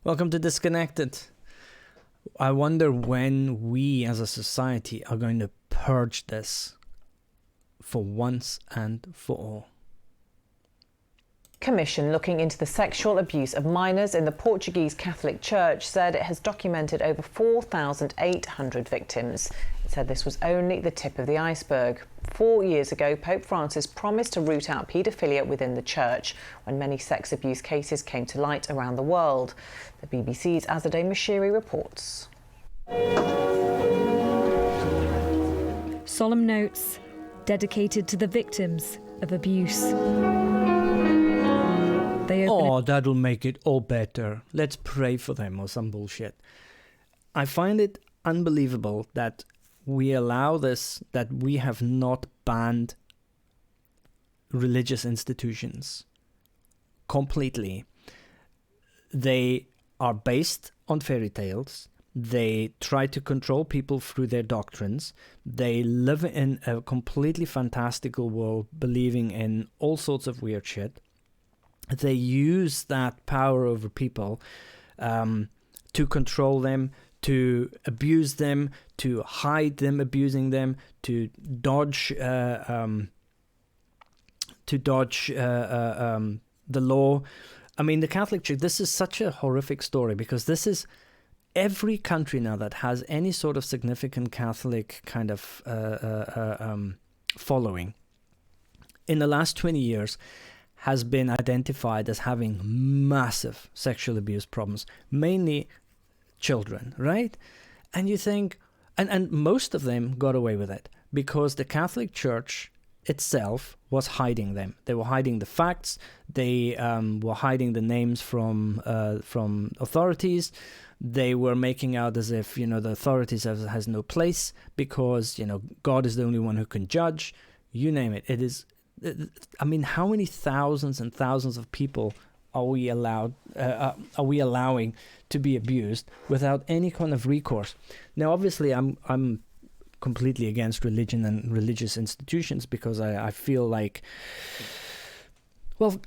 Welcome to Disconnected. I wonder when we as a society are going to purge this for once and for all. Commission looking into the sexual abuse of minors in the Portuguese Catholic Church said it has documented over 4,800 victims. It said this was only the tip of the iceberg. 4 years ago, Pope Francis promised to root out paedophilia within the church when many sex abuse cases came to light around the world. The BBC's Azadeh Mashiri reports. Solemn notes dedicated to the victims of abuse. That'll make it all better. Let's pray for them or some bullshit. I find it unbelievable that we allow this, that we have not banned religious institutions completely. They are based on fairy tales. They try to control people through their doctrines. They live in a completely fantastical world, believing in all sorts of weird shit. They use that power over people to control them, to abuse them, to hide them abusing them, to dodge the law. I mean, the Catholic Church, this is such a horrific story because this is every country now that has any sort of significant Catholic kind of following in the last 20 years has been identified as having massive sexual abuse problems, mainly children, right? And you think, and most of them got away with it because the Catholic Church itself was hiding them. They were hiding the facts. They were hiding the names from authorities. They were making out as if, the authorities has no place because, God is the only one who can judge. You name it. It is. I mean, how many thousands and thousands of people are we allowing to be abused without any kind of recourse? Now, obviously, I'm completely against religion and religious institutions because I feel like, well,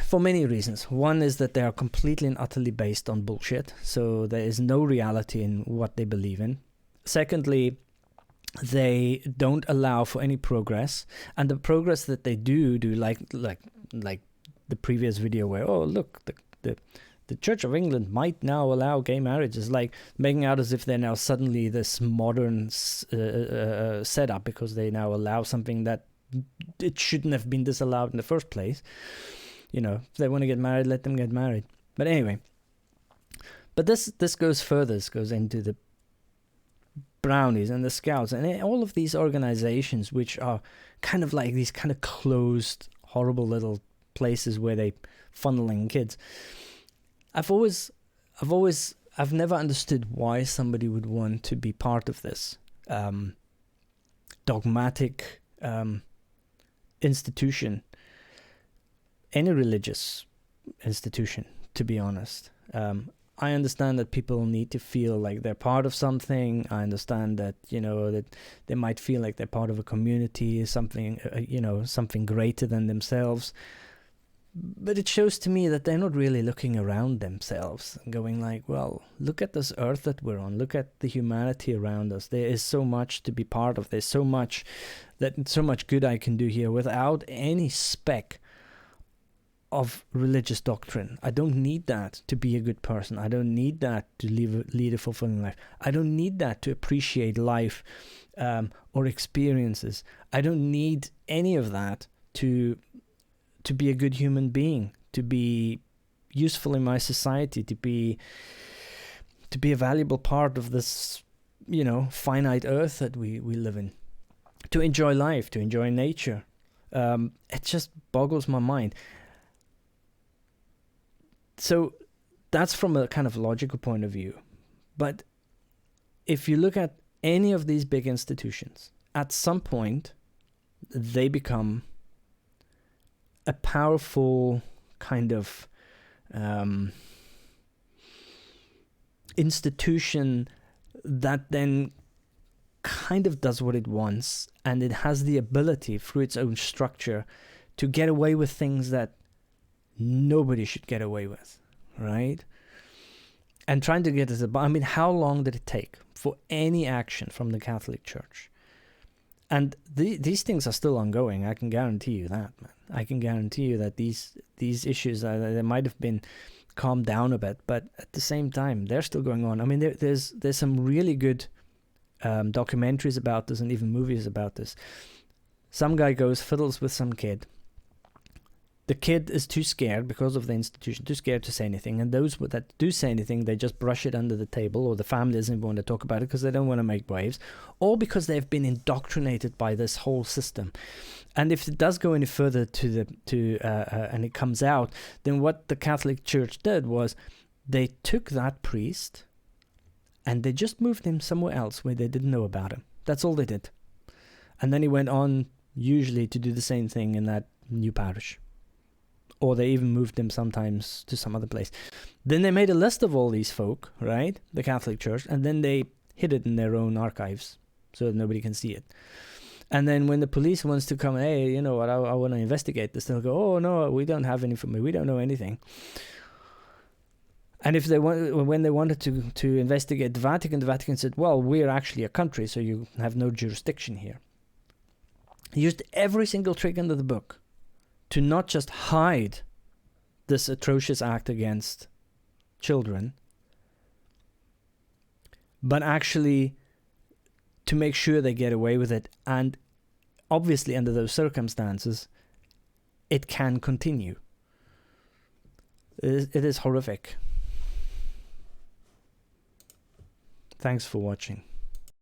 for many reasons. One is that they are completely and utterly based on bullshit, so there is no reality in what they believe in. Secondly, they don't allow for any progress, and the progress that they do like the previous video where look, the Church of England might now allow gay marriage, is like making out as if they're now suddenly this modern setup because they now allow something that it shouldn't have been disallowed in the first place. If they want to get married, let them get married. But anyway, but this goes further. This goes into the Brownies and the Scouts and all of these organizations which are kind of like these kind of closed, horrible little places where they funneling kids. I've never understood why somebody would want to be part of this dogmatic institution, any religious institution, to be honest. I understand that people need to feel like they're part of something. I understand that, that they might feel like they're part of a community, something, something greater than themselves. But it shows to me that they're not really looking around themselves and going like, well, look at this earth that we're on. Look at the humanity around us. There is so much to be part of. There's so much good I can do here without any speck of religious doctrine. I don't need that to be a good person. I don't need that to lead a fulfilling life. I don't need that to appreciate life or experiences. I don't need any of that to be a good human being, to be useful in my society, to be a valuable part of this, finite earth that we live in, to enjoy life, to enjoy nature. It just boggles my mind. So that's from a kind of logical point of view. But if you look at any of these big institutions, at some point, they become a powerful kind of institution that then kind of does what it wants, and it has the ability through its own structure to get away with things that nobody should get away with, right? and trying to get it. I mean, how long did it take for any action from the Catholic Church? And these things are still ongoing. I can guarantee you that, man. I can guarantee you that these issues they might have been calmed down a bit, but at the same time, they're still going on. I mean, there's some really good documentaries about this and even movies about this. Some guy goes, fiddles with some kid. The kid is too scared because of the institution, too scared to say anything. And those that do say anything, they just brush it under the table, or the family doesn't want to talk about it because they don't want to make waves, or because they've been indoctrinated by this whole system. And if it does go any further and it comes out, then what the Catholic Church did was they took that priest and they just moved him somewhere else where they didn't know about him. That's all they did. And then he went on usually to do the same thing in that new parish. Or they even moved him sometimes to some other place. Then they made a list of all these folk, right? The Catholic Church. And then they hid it in their own archives so that nobody can see it. And then when the police wants to come, hey, you know what, I want to investigate this, they'll go, oh, no, we don't have any information. We don't know anything. And if they when they wanted to investigate the Vatican said, well, we're actually a country, so you have no jurisdiction here. He used every single trick under the book to not just hide this atrocious act against children, but actually to make sure they get away with it. And obviously under those circumstances, it can continue. It is horrific. Thanks for watching.